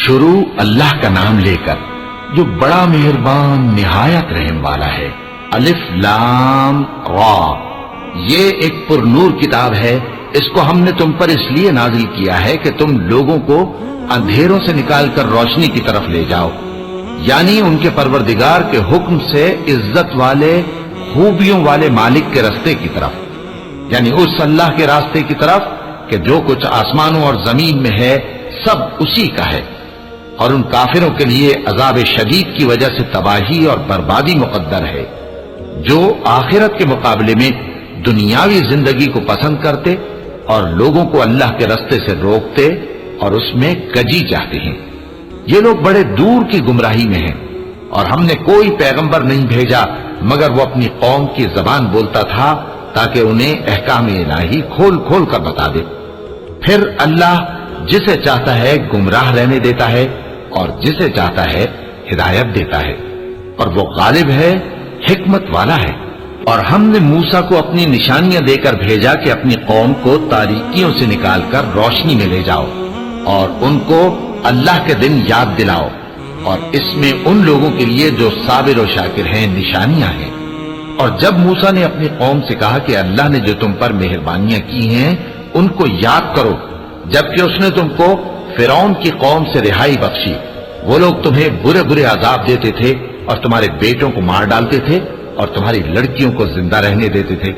شروع اللہ کا نام لے کر جو بڑا مہربان نہایت رحم والا ہے۔ الف لام را، یہ ایک پر نور کتاب ہے، اس کو ہم نے تم پر اس لیے نازل کیا ہے کہ تم لوگوں کو اندھیروں سے نکال کر روشنی کی طرف لے جاؤ، یعنی ان کے پروردگار کے حکم سے عزت والے خوبیوں والے مالک کے راستے کی طرف، یعنی اس اللہ کے راستے کی طرف کہ جو کچھ آسمانوں اور زمین میں ہے سب اسی کا ہے، اور ان کافروں کے لیے عذاب شدید کی وجہ سے تباہی اور بربادی مقدر ہے جو آخرت کے مقابلے میں دنیاوی زندگی کو پسند کرتے اور لوگوں کو اللہ کے راستے سے روکتے اور اس میں کجی چاہتے ہیں۔ یہ لوگ بڑے دور کی گمراہی میں ہیں، اور ہم نے کوئی پیغمبر نہیں بھیجا مگر وہ اپنی قوم کی زبان بولتا تھا تاکہ انہیں احکام الہی کھول کھول کر بتا دے۔ پھر اللہ جسے چاہتا ہے گمراہ رہنے دیتا ہے اور جسے چاہتا ہے ہدایت دیتا ہے، اور وہ غالب ہے، حکمت والا ہے۔ اور ہم نے موسیٰ کو اپنی نشانیاں دے کر بھیجا کہ اپنی قوم کو تاریکیوں سے نکال کر روشنی میں لے جاؤ اور ان کو اللہ کے دن یاد دلاؤ، اور اس میں ان لوگوں کے لیے جو صابر و شاکر ہیں نشانیاں ہیں۔ اور جب موسیٰ نے اپنی قوم سے کہا کہ اللہ نے جو تم پر مہربانیاں کی ہیں ان کو یاد کرو، جبکہ اس نے تم کو فرعون کی قوم سے رہائی بخشی، وہ لوگ تمہیں برے برے عذاب دیتے تھے اور تمہارے بیٹوں کو مار ڈالتے تھے اور تمہاری لڑکیوں کو زندہ رہنے دیتے تھے،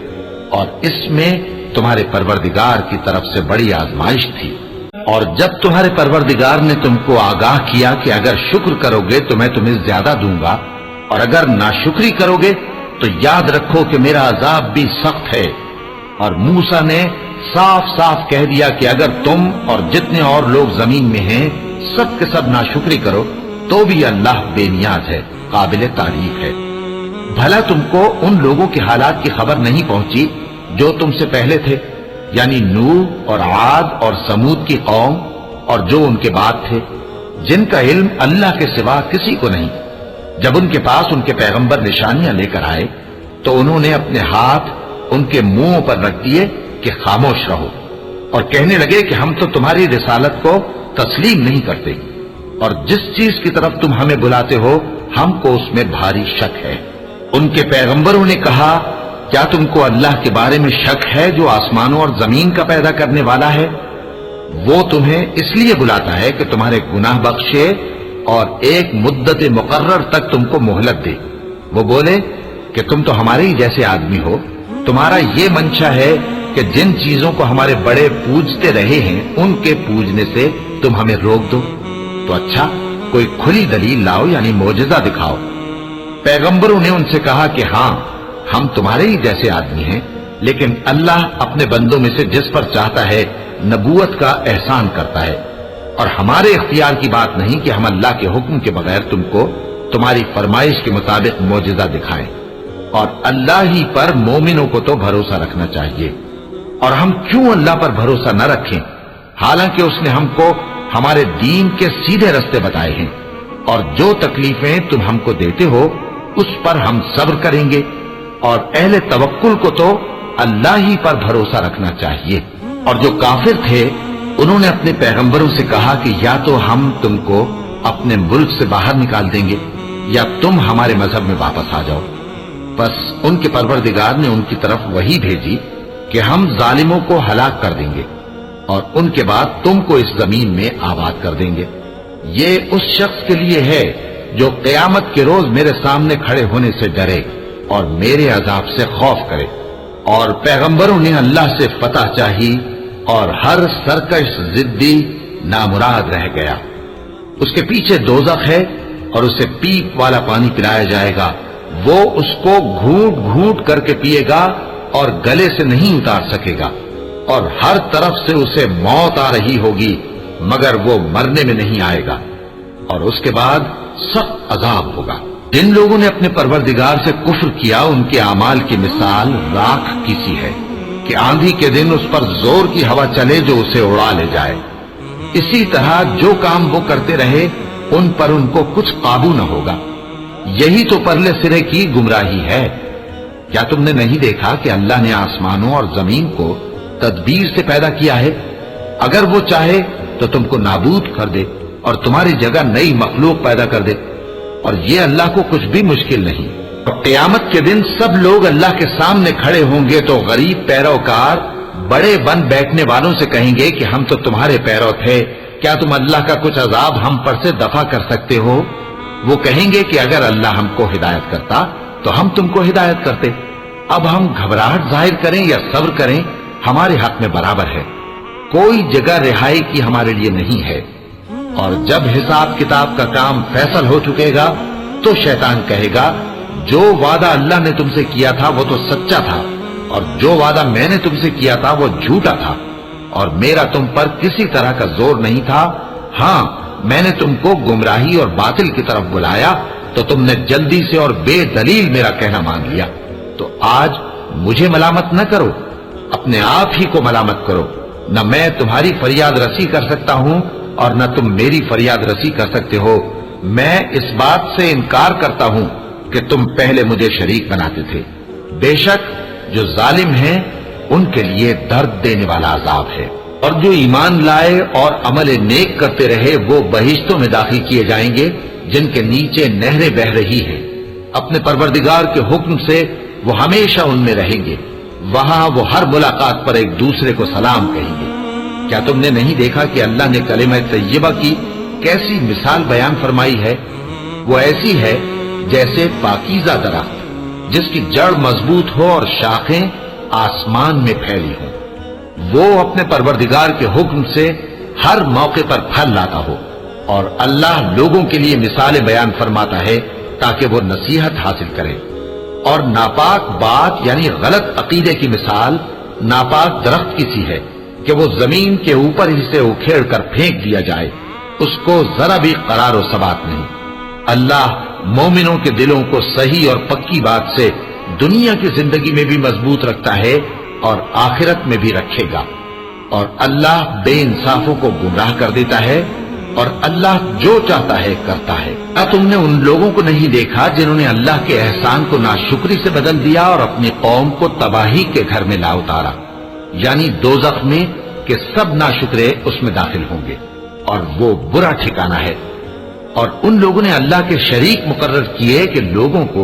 اور اس میں تمہارے پروردگار کی طرف سے بڑی آزمائش تھی۔ اور جب تمہارے پروردگار نے تم کو آگاہ کیا کہ اگر شکر کرو گے تو میں تمہیں زیادہ دوں گا، اور اگر ناشکری کرو گے تو یاد رکھو کہ میرا عذاب بھی سخت ہے۔ اور موسیٰ نے صاف صاف کہہ دیا کہ اگر تم اور جتنے اور لوگ زمین میں ہیں سب کے سب ناشکری کرو تو بھی اللہ بے نیاز ہے، قابل تعریف ہے۔ بھلا تم کو ان لوگوں کے حالات کی خبر نہیں پہنچی جو تم سے پہلے تھے، یعنی نوح اور عاد اور سمود کی قوم اور جو ان کے بعد تھے، جن کا علم اللہ کے سوا کسی کو نہیں۔ جب ان کے پاس ان کے پیغمبر نشانیاں لے کر آئے تو انہوں نے اپنے ہاتھ ان کے منہوں پر رکھ دیے کہ خاموش رہو، اور کہنے لگے کہ ہم تو تمہاری رسالت کو تسلیم نہیں کرتے، اور جس چیز کی طرف تم ہمیں بلاتے ہو ہم کو اس میں بھاری شک ہے۔ ان کے پیغمبروں نے کہا کیا تم کو اللہ کے بارے میں شک ہے جو آسمانوں اور زمین کا پیدا کرنے والا ہے؟ وہ تمہیں اس لیے بلاتا ہے کہ تمہارے گناہ بخشے اور ایک مدت مقرر تک تم کو مہلت دے۔ وہ بولے کہ تم تو ہمارے ہی جیسے آدمی ہو، تمہارا یہ منشا ہے کہ جن چیزوں کو ہمارے بڑے پوجتے رہے ہیں ان کے پوجنے سے تم ہمیں روک دو، تو اچھا کوئی کھلی دلیل لاؤ، یعنی معجزہ دکھاؤ۔ پیغمبروں نے ان سے کہا کہ ہاں ہم تمہارے ہی جیسے آدمی ہیں، لیکن اللہ اپنے بندوں میں سے جس پر چاہتا ہے نبوت کا احسان کرتا ہے، اور ہمارے اختیار کی بات نہیں کہ ہم اللہ کے حکم کے بغیر تم کو تمہاری فرمائش کے مطابق معجزہ دکھائیں، اور اللہ ہی پر مومنوں کو تو بھروسہ رکھنا چاہیے۔ اور ہم کیوں اللہ پر بھروسہ نہ رکھیں حالانکہ اس نے ہم کو ہمارے دین کے سیدھے رستے بتائے ہیں، اور جو تکلیفیں تم ہم کو دیتے ہو اس پر ہم صبر کریں گے، اور اہل توکل کو تو اللہ ہی پر بھروسہ رکھنا چاہیے۔ اور جو کافر تھے انہوں نے اپنے پیغمبروں سے کہا کہ یا تو ہم تم کو اپنے ملک سے باہر نکال دیں گے یا تم ہمارے مذہب میں واپس آ جاؤ۔ بس ان کے پروردگار نے ان کی طرف وحی بھیجی کہ ہم ظالموں کو ہلاک کر دیں گے اور ان کے بعد تم کو اس زمین میں آباد کر دیں گے۔ یہ اس شخص کے لیے ہے جو قیامت کے روز میرے سامنے کھڑے ہونے سے ڈرے اور میرے عذاب سے خوف کرے۔ اور پیغمبروں نے اللہ سے فتح چاہی اور ہر سرکش ضدی نامراد رہ گیا۔ اس کے پیچھے دوزخ ہے اور اسے پیپ والا پانی پلایا جائے گا، وہ اس کو گھونٹ گھونٹ کر کے پیے گا اور گلے سے نہیں اتار سکے گا، اور ہر طرف سے اسے موت آ رہی ہوگی مگر وہ مرنے میں نہیں آئے گا، اور اس کے بعد سخت عذاب ہوگا۔ جن لوگوں نے اپنے پروردگار سے کفر کیا ان کے اعمال کی مثال راکھ کی سی ہے کہ آندھی کے دن اس پر زور کی ہوا چلے جو اسے اڑا لے جائے۔ اسی طرح جو کام وہ کرتے رہے ان پر ان کو کچھ قابو نہ ہوگا۔ یہی تو پرلے سرے کی گمراہی ہے۔ کیا تم نے نہیں دیکھا کہ اللہ نے آسمانوں اور زمین کو تدبیر سے پیدا کیا ہے؟ اگر وہ چاہے تو تم کو نابود کر دے اور تمہاری جگہ نئی مخلوق پیدا کر دے، اور یہ اللہ کو کچھ بھی مشکل نہیں۔ اور قیامت کے دن سب لوگ اللہ کے سامنے کھڑے ہوں گے تو غریب پیروکار بڑے بن بیٹھنے والوں سے کہیں گے کہ ہم تو تمہارے پیرو تھے، کیا تم اللہ کا کچھ عذاب ہم پر سے دفع کر سکتے ہو؟ وہ کہیں گے کہ اگر اللہ ہم کو ہدایت کرتا تو ہم تم کو ہدایت کرتے، اب ہم گھبراہٹ ظاہر کریں یا صبر کریں ہمارے حق میں برابر ہے، کوئی جگہ رہائی کی ہمارے لیے نہیں ہے۔ اور جب حساب کتاب کا کام فیصل ہو چکے گا تو شیطان کہے گا جو وعدہ اللہ نے تم سے کیا تھا وہ تو سچا تھا، اور جو وعدہ میں نے تم سے کیا تھا وہ جھوٹا تھا، اور میرا تم پر کسی طرح کا زور نہیں تھا، ہاں میں نے تم کو گمراہی اور باطل کی طرف بلایا تو تم نے جلدی سے اور بے دلیل میرا کہنا مان لیا، تو آج مجھے ملامت نہ کرو، اپنے آپ ہی کو ملامت کرو، نہ میں تمہاری فریاد رسی کر سکتا ہوں اور نہ تم میری فریاد رسی کر سکتے ہو۔ میں اس بات سے انکار کرتا ہوں کہ تم پہلے مجھے شریک بناتے تھے، بے شک جو ظالم ہیں ان کے لیے درد دینے والا عذاب ہے۔ اور جو ایمان لائے اور عمل نیک کرتے رہے وہ بہشتوں میں داخل کیے جائیں گے جن کے نیچے نہریں بہہ رہی ہیں، اپنے پروردگار کے حکم سے وہ ہمیشہ ان میں رہیں گے، وہاں وہ ہر ملاقات پر ایک دوسرے کو سلام کہیں گے۔ کیا تم نے نہیں دیکھا کہ اللہ نے کلمہ طیبہ کی کیسی مثال بیان فرمائی ہے؟ وہ ایسی ہے جیسے پاکیزہ درخت جس کی جڑ مضبوط ہو اور شاخیں آسمان میں پھیلی ہوں، وہ اپنے پروردگار کے حکم سے ہر موقع پر پھل لاتا ہو، اور اللہ لوگوں کے لیے مثالیں بیان فرماتا ہے تاکہ وہ نصیحت حاصل کریں۔ اور ناپاک بات یعنی غلط عقیدے کی مثال ناپاک درخت کی سی ہے کہ وہ زمین کے اوپر ہی سے اکھیڑ کر پھینک دیا جائے، اس کو ذرا بھی قرار و ثبات نہیں۔ اللہ مومنوں کے دلوں کو صحیح اور پکی بات سے دنیا کی زندگی میں بھی مضبوط رکھتا ہے اور آخرت میں بھی رکھے گا، اور اللہ بے انصافوں کو گمراہ کر دیتا ہے، اور اللہ جو چاہتا ہے کرتا ہے۔ کیا تم نے ان لوگوں کو نہیں دیکھا جنہوں نے اللہ کے احسان کو ناشکری سے بدل دیا اور اپنی قوم کو تباہی کے گھر میں لا اتارا، یعنی دوزخ میں، کہ سب ناشکرے اس میں داخل ہوں گے اور وہ برا ٹھکانہ ہے۔ اور ان لوگوں نے اللہ کے شریک مقرر کیے کہ لوگوں کو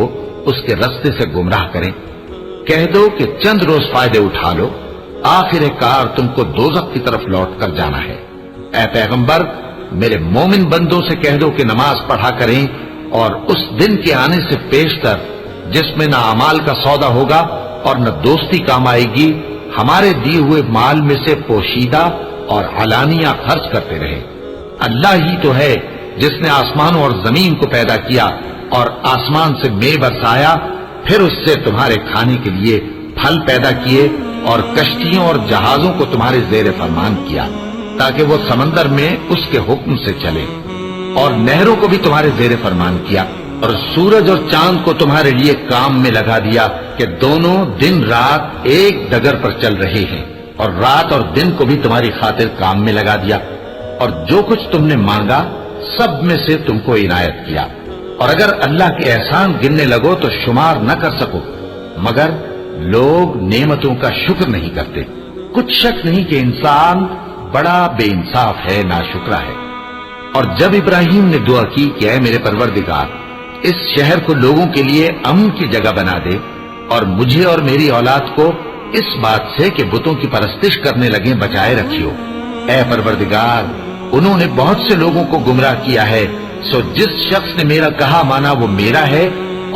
اس کے رستے سے گمراہ کریں۔ کہہ دو کہ چند روز فائدے اٹھا لو، آخر کار تم کو دوزخ کی طرف لوٹ کر جانا ہے۔ اے پیغمبر میرے مومن بندوں سے کہہ دو کہ نماز پڑھا کریں، اور اس دن کے آنے سے پیشتر جس میں نہ اعمال کا سودا ہوگا اور نہ دوستی کام آئے گی، ہمارے دیے ہوئے مال میں سے پوشیدہ اور علانیہ خرچ کرتے رہے۔ اللہ ہی تو ہے جس نے آسمانوں اور زمین کو پیدا کیا اور آسمان سے مے برسایا، پھر اس سے تمہارے کھانے کے لیے پھل پیدا کیے، اور کشتیوں اور جہازوں کو تمہارے زیر فرمان کیا تاکہ وہ سمندر میں اس کے حکم سے چلے، اور نہروں کو بھی تمہارے زیر فرمان کیا، اور سورج اور چاند کو تمہارے لیے کام میں لگا دیا کہ دونوں دن رات ایک ڈگر پر چل رہے ہیں، اور رات اور دن کو بھی تمہاری خاطر کام میں لگا دیا، اور جو کچھ تم نے مانگا سب میں سے تم کو عنایت کیا، اور اگر اللہ کے احسان گننے لگو تو شمار نہ کر سکو، مگر لوگ نعمتوں کا شکر نہیں کرتے۔ کچھ شک نہیں کہ انسان بڑا بے انصاف ہے، ناشکرا ہے۔ اور جب ابراہیم نے دعا کی کہ اے میرے پروردگار اس شہر کو لوگوں کے لیے امن کی جگہ بنا دے، اور مجھے اور میری اولاد کو اس بات سے کہ بتوں کی پرستش کرنے لگیں بچائے رکھیو، اے پروردگار انہوں نے بہت سے لوگوں کو گمراہ کیا ہے، سو جس شخص نے میرا کہا مانا وہ میرا ہے،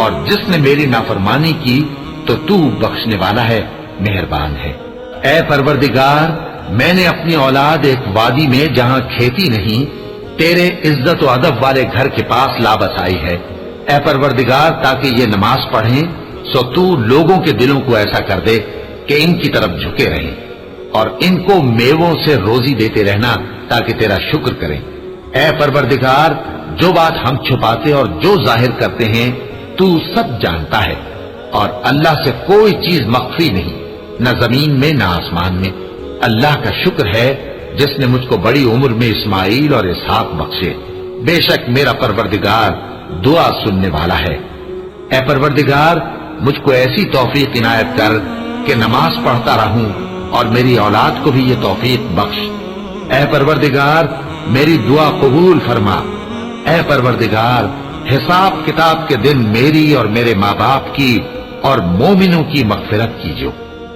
اور جس نے میری نافرمانی کی تو تو بخشنے والا ہے، مہربان ہے۔ اے پروردگار میں نے اپنی اولاد ایک وادی میں جہاں کھیتی نہیں تیرے عزت و ادب والے گھر کے پاس لا بسائی ہے، اے پروردگار تاکہ یہ نماز پڑھیں، سو تو لوگوں کے دلوں کو ایسا کر دے کہ ان کی طرف جھکے رہیں، اور ان کو میووں سے روزی دیتے رہنا تاکہ تیرا شکر کریں۔ اے پروردگار جو بات ہم چھپاتے اور جو ظاہر کرتے ہیں تو سب جانتا ہے، اور اللہ سے کوئی چیز مخفی نہیں، نہ زمین میں نہ آسمان میں۔ اللہ کا شکر ہے جس نے مجھ کو بڑی عمر میں اسماعیل اور اسحاق بخشے، بے شک میرا پروردگار دعا سننے والا ہے۔ اے پروردگار مجھ کو ایسی توفیق عنایت کر کہ نماز پڑھتا رہوں، اور میری اولاد کو بھی یہ توفیق بخش۔ اے پروردگار میری دعا قبول فرما۔ اے پروردگار، حساب کتاب کے دن میری اور میرے ماں باپ کی اور مومنوں کی مغفرت کیجو۔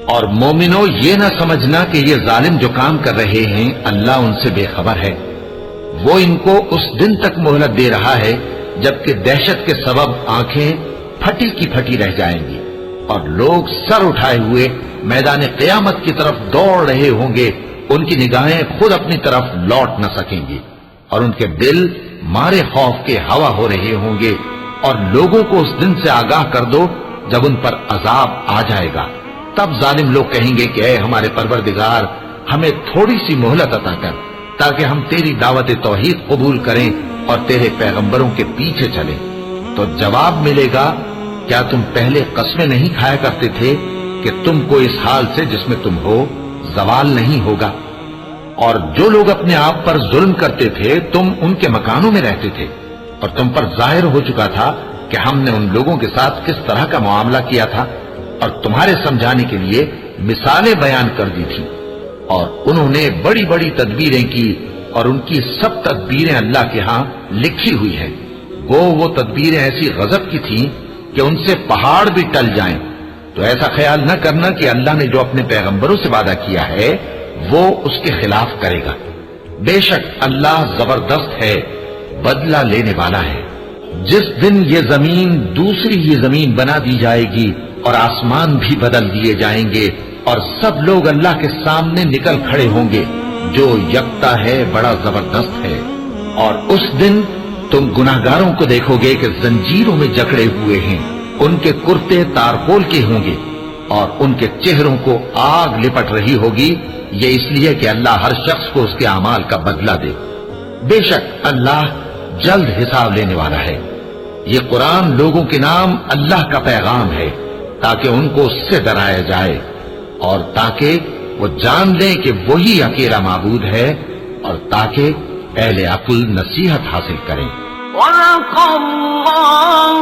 اور مومنوں، یہ نہ سمجھنا کہ یہ ظالم جو کام کر رہے ہیں اللہ ان سے بے خبر ہے۔ وہ ان کو اس دن تک مہلت دے رہا ہے جبکہ دہشت کے سبب آنکھیں پھٹی کی پھٹی رہ جائیں گی اور لوگ سر اٹھائے ہوئے میدان قیامت کی طرف دوڑ رہے ہوں گے۔ ان کی نگاہیں خود اپنی طرف لوٹ نہ سکیں گی اور ان کے دل مارے خوف کے ہوا ہو رہے ہوں گے۔ اور لوگوں کو اس دن سے آگاہ کر دو جب ان پر عذاب آ جائے گا۔ تب ظالم لوگ کہیں گے کہ اے ہمارے پروردگار، ہمیں تھوڑی سی مہلت عطا کر تاکہ ہم تیری دعوت توحید قبول کریں اور تیرے پیغمبروں کے پیچھے چلیں۔ تو جواب ملے گا، کیا تم پہلے قسمیں نہیں کھایا کرتے تھے کہ تم کو اس حال سے جس میں تم ہو زوال نہیں ہوگا؟ اور جو لوگ اپنے آپ پر ظلم کرتے تھے تم ان کے مکانوں میں رہتے تھے اور تم پر ظاہر ہو چکا تھا کہ ہم نے ان لوگوں کے ساتھ کس طرح کا معاملہ کیا تھا، اور تمہارے سمجھانے کے لیے مثالیں بیان کر دی تھی۔ اور انہوں نے بڑی بڑی تدبیریں کی اور ان کی سب تدبیریں اللہ کے ہاں لکھی ہوئی ہیں۔ وہ تدبیریں ایسی غضب کی تھیں کہ ان سے پہاڑ بھی ٹل جائیں۔ تو ایسا خیال نہ کرنا کہ اللہ نے جو اپنے پیغمبروں سے وعدہ کیا ہے وہ اس کے خلاف کرے گا۔ بے شک اللہ زبردست ہے، بدلہ لینے والا ہے۔ جس دن یہ زمین دوسری ہی زمین بنا دی جائے گی اور آسمان بھی بدل دیے جائیں گے اور سب لوگ اللہ کے سامنے نکل کھڑے ہوں گے، جو یکتا ہے بڑا زبردست ہے۔ اور اس دن تم گناہگاروں کو دیکھو گے کہ زنجیروں میں جکڑے ہوئے ہیں، ان کے کرتے تارپول کے ہوں گے اور ان کے چہروں کو آگ لپٹ رہی ہوگی، یہ اس لیے کہ اللہ ہر شخص کو اس کے اعمال کا بدلہ دے۔ بے شک اللہ جلد حساب لینے والا ہے۔ یہ قرآن لوگوں کے نام اللہ کا پیغام ہے تاکہ ان کو اس سے ڈرایا جائے اور تاکہ وہ جان لیں کہ وہی اکیلا معبود ہے اور تاکہ اہل عقل نصیحت حاصل کریں۔ وَلَقَ اللَّهُ